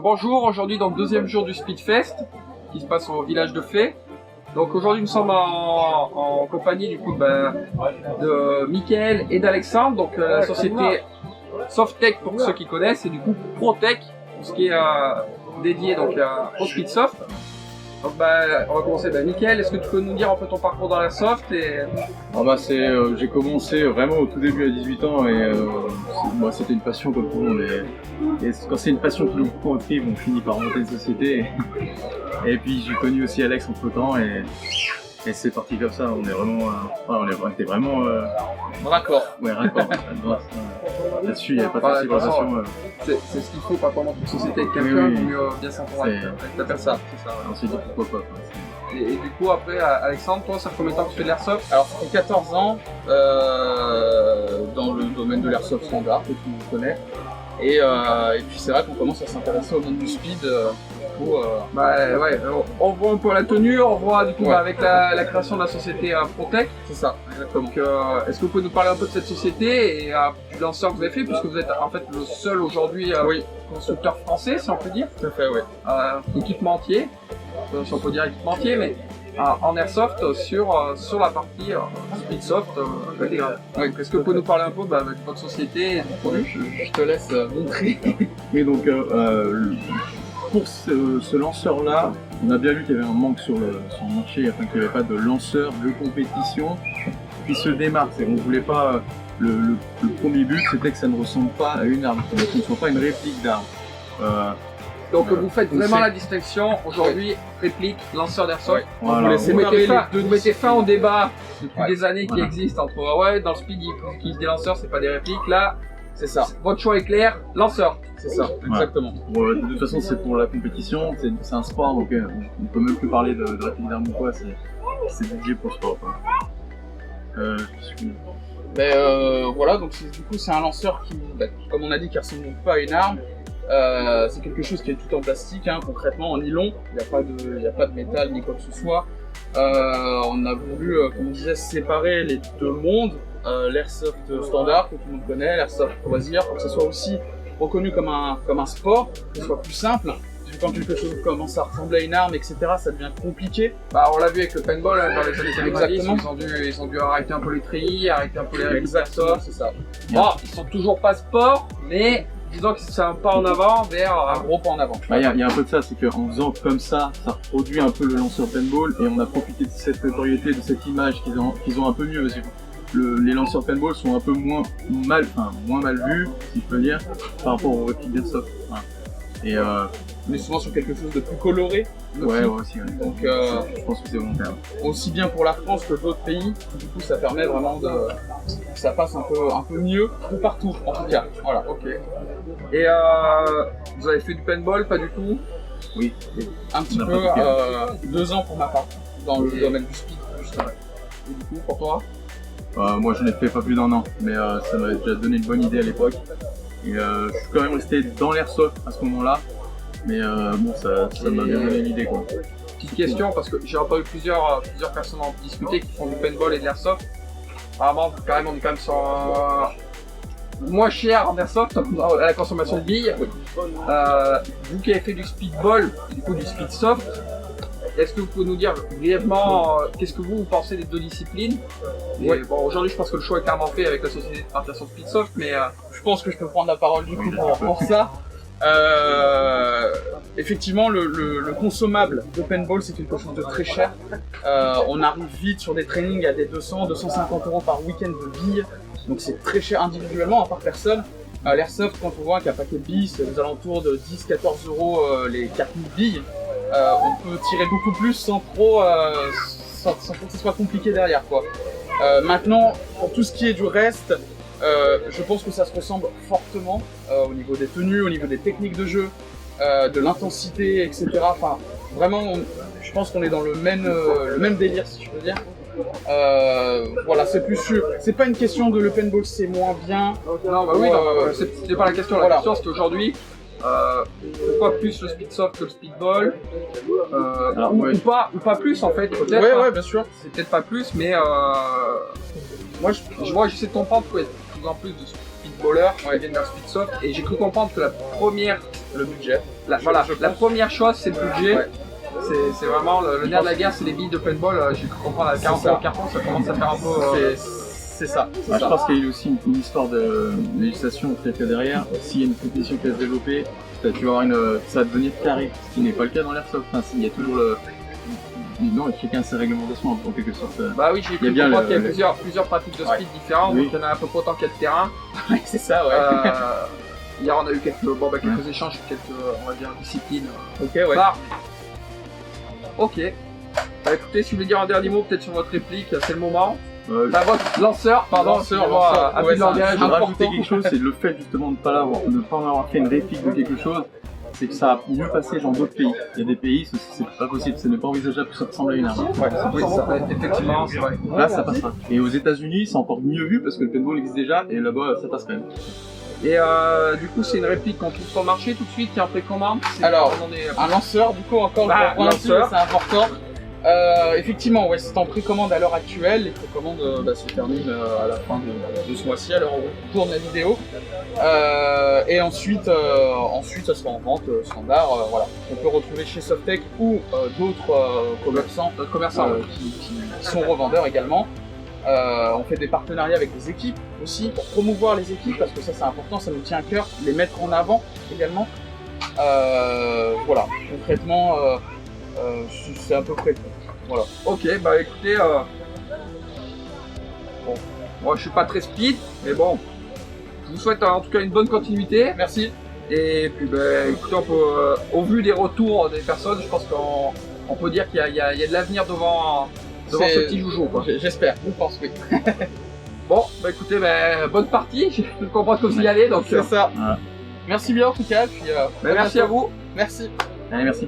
Bonjour, aujourd'hui donc deuxième jour du Speedfest qui se passe au village de Fay. Donc aujourd'hui nous sommes en compagnie du coup de Mickaël et d'Alexandre, donc la société Softtech pour ceux qui connaissent et du coup ProTech pour ce qui est dédié donc au Speedsoft. Donc on va commencer. Mickaël, est-ce que tu peux nous dire un peu ton parcours dans l'airsoft j'ai commencé vraiment au tout début à 18 ans et moi c'était une passion comme tout le monde et quand c'est une passion qui nous prend au trip, on finit par monter une société et puis j'ai connu aussi Alex entre temps et c'est parti comme ça. On est vraiment on était vraiment raccord. Ouais, raccord. Là-dessus il n'y a pas de séparation. C'est ce qu'il faut pas pendant une société avec quelqu'un, il vaut mieux bien s'entendre avec la personne. C'est ça, on s'est dit pourquoi pas. Et du coup après Alexandre, toi ça fait combien de temps que tu fais de l'airsoft? Alors ça fait 14 ans dans le domaine de l'airsoft standard que tout le monde connaît. Et puis c'est vrai qu'on commence à s'intéresser au monde du speed. On voit un peu la tenue, on voit du coup avec la création de la société ProTech. C'est ça, exactement. Donc est-ce que vous pouvez nous parler un peu de cette société et du lanceur que vous avez fait, puisque vous êtes en fait le seul aujourd'hui constructeur français, si on peut dire. Tout à fait, oui. Équipementier, si on peut dire équipementier, mais en airsoft sur la partie Speedsoft intégrale. Est-ce que vous pouvez nous parler un peu de votre société et du produit? Je te laisse montrer. Oui, donc pour ce lanceur-là, on a bien vu qu'il y avait un manque sur le marché, afin qu'il n'y avait pas de lanceur de compétition qui se démarque. On ne voulait pas. Le premier but, c'était que ça ne ressemble pas à une arme, que ce ne soit pas une réplique d'arme. Donc vous faites vraiment la distinction aujourd'hui, réplique, lanceur d'airsoft. Voilà. Vous mettez fin au débat depuis des années qui existe entre dans le speed ils utilisent des lanceurs, c'est pas des répliques. Là, c'est ça. Votre choix est clair, lanceur. C'est ça, exactement. Bon, de toute façon, c'est pour la compétition, c'est un sport, donc on peut même plus parler de réplique d'arme ou quoi, c'est dédié pour le sport. Voilà, donc du coup c'est un lanceur qui, comme on a dit, qui ressemble pas à une arme. C'est quelque chose qui est tout en plastique, concrètement en nylon. Il n'y a pas de métal ni quoi que ce soit. On a voulu, comme on disait, séparer les deux mondes. L'airsoft standard que tout le monde connaît, l'airsoft loisir, pour que ce soit aussi reconnu comme un sport, que ce soit plus simple. Parce que quand quelque chose commence à ressembler à une arme, etc., ça devient compliqué. On l'a vu avec le paintball dans les années 90, ils ont dû arrêter un peu les treillis, arrêter un peu les répliques d'airsoft, c'est ça. Bon, ils sont toujours pas sport, mais disons que c'est un pas en avant vers un gros pas en avant. Il y a un peu de ça, c'est qu'en faisant comme ça reproduit un peu le lanceur paintball et on a profité de cette notoriété, de cette image qu'ils ont un peu mieux. Parce que les lanceurs paintball sont un peu moins mal vus, si je peux dire, par rapport aux répliques d'airsoft. Et on est souvent sur quelque chose de plus coloré. Aussi. Donc je pense que c'est volontaire. Aussi bien pour la France que d'autres pays. Du coup, ça permet vraiment ça passe un peu mieux que partout, en tout cas. Voilà. Ok. Et vous avez fait du paintball, pas du tout? Oui. Un petit peu. 2 ans pour ma part dans le domaine du speed. Et du coup, pour toi? Moi, je n'ai fait pas plus d'1 an, mais ça m'avait déjà donné une bonne idée à l'époque. Et je suis quand même resté dans l'airsoft à ce moment-là. Mais ça m'a bien donné l'idée, quoi. Petite question, parce que j'ai entendu plusieurs personnes en discuter qui font du paintball et de l'airsoft. Apparemment, on est quand même sur moins cher en airsoft à la consommation de billes. Vous qui avez fait du speedball et du coup du speedsoft, est-ce que vous pouvez nous dire brièvement qu'est-ce que vous pensez des deux disciplines? Aujourd'hui, je pense que le choix est clairement fait avec la société de participation Speedsoft, mais je pense que je peux prendre la parole du coup pour ça. Effectivement, le consommable de paintball, c'est quelque chose de très cher. On arrive vite sur des trainings à des 200-250 € par week-end de billes, donc c'est très cher individuellement par personne. L'airsoft, quand on voit qu'un paquet de billes, c'est aux alentours de 10-14 € les 4000 billes, on peut tirer beaucoup plus sans que ce soit compliqué derrière, quoi. Maintenant, pour tout ce qui est du reste, je pense que ça se ressemble fortement au niveau des tenues, au niveau des techniques de jeu, de l'intensité, etc. Enfin, vraiment, je pense qu'on est dans le même délire, si je peux dire. Voilà, c'est plus sûr. C'est pas une question de le paintball c'est moins bien. Non, c'était pas la question. La question, c'est qu'aujourd'hui, pourquoi plus le speedsoft que le speedball, ou pas plus en fait, peut-être. Ouais, bien sûr. C'est peut-être pas plus, mais moi j'essaie de comprendre pourquoi il y a de plus en plus de speedballers qui viennent d'un speedsoft et j'ai cru comprendre que la première, Le budget. voilà, je la pense. première chose c'est le budget. Ouais. C'est vraiment le nerf de la guerre, c'est les billes de paintball. J'ai cru comprendre à 40 ça. euros carton, ça commence à faire un peu. C'est ça. c'est Je ça. pense qu'il y a eu aussi une histoire de législation peut-être derrière. S'il y a une compétition qui va se développer, tu vas avoir ça va devenir carré, ce qui n'est pas le cas dans l'airsoft. Enfin, il y a toujours le. Non, chacun a sa réglementation en quelque sorte. Bah oui, j'ai Il y a cru bien comprendre qu'il y a le- plusieurs pratiques de Ouais. speed différentes, Oui. donc il y en a à peu près autant qu'il y a de terrain. c'est ça, ouais. Hier on a eu quelques échanges sur quelques, on va dire, disciplines. Ok, ouais. Bah, ok. Bah écoutez, si vous voulez dire un dernier mot peut-être sur votre réplique, c'est le moment. Bah, votre lanceur, pardon, Lanceur, excusez-moi, abus ouais, de langage. Je vais rajouter important. quelque chose, c'est le fait justement de ne pas en avoir fait une réplique de quelque chose, c'est que ça a mieux passé dans d'autres pays. Il y a des pays, c'est pas possible, ce n'est pas envisageable que ça ressemble à une arme. Ouais, oui, effectivement, c'est vrai. Là, ça passera. Et aux États-Unis, c'est encore mieux vu parce que le paintball existe déjà et là-bas, ça passe quand même. Et du coup, c'est une réplique qu'on trouve sur le marché tout de suite, qui est en précommande. C'est Alors, vraiment des- Un lanceur, du coup, encore Bah, le point là-dessus, lanceur. c'est important. Effectivement, ouais, c'est en précommande à l'heure actuelle. Les précommandes se terminent à la fin de ce mois-ci, à l'heure où on tourne la vidéo. Et ensuite, ça sera en vente standard. Voilà. On peut retrouver chez Softech ou d'autres commerçants, qui sont revendeurs également. On fait des partenariats avec des équipes aussi pour promouvoir les équipes parce que ça c'est important, ça nous tient à cœur, les mettre en avant également. Voilà, concrètement, c'est à peu près tout. Voilà. Ok, bah écoutez, bon, moi je suis pas très speed, mais bon, je vous souhaite en tout cas une bonne continuité. Merci. Et puis, bah, écoutez, on peut, au vu des retours des personnes, je pense qu'on peut dire qu'il y a de l'avenir devant ce petit joujou, quoi. J'espère, je pense oui. Bon, bah écoutez, bah, bonne partie, je peux comprendre que vous y allez, donc C'est ça. Voilà. Merci bien en tout cas. Puis, bah, merci à vous. Merci. Allez, merci.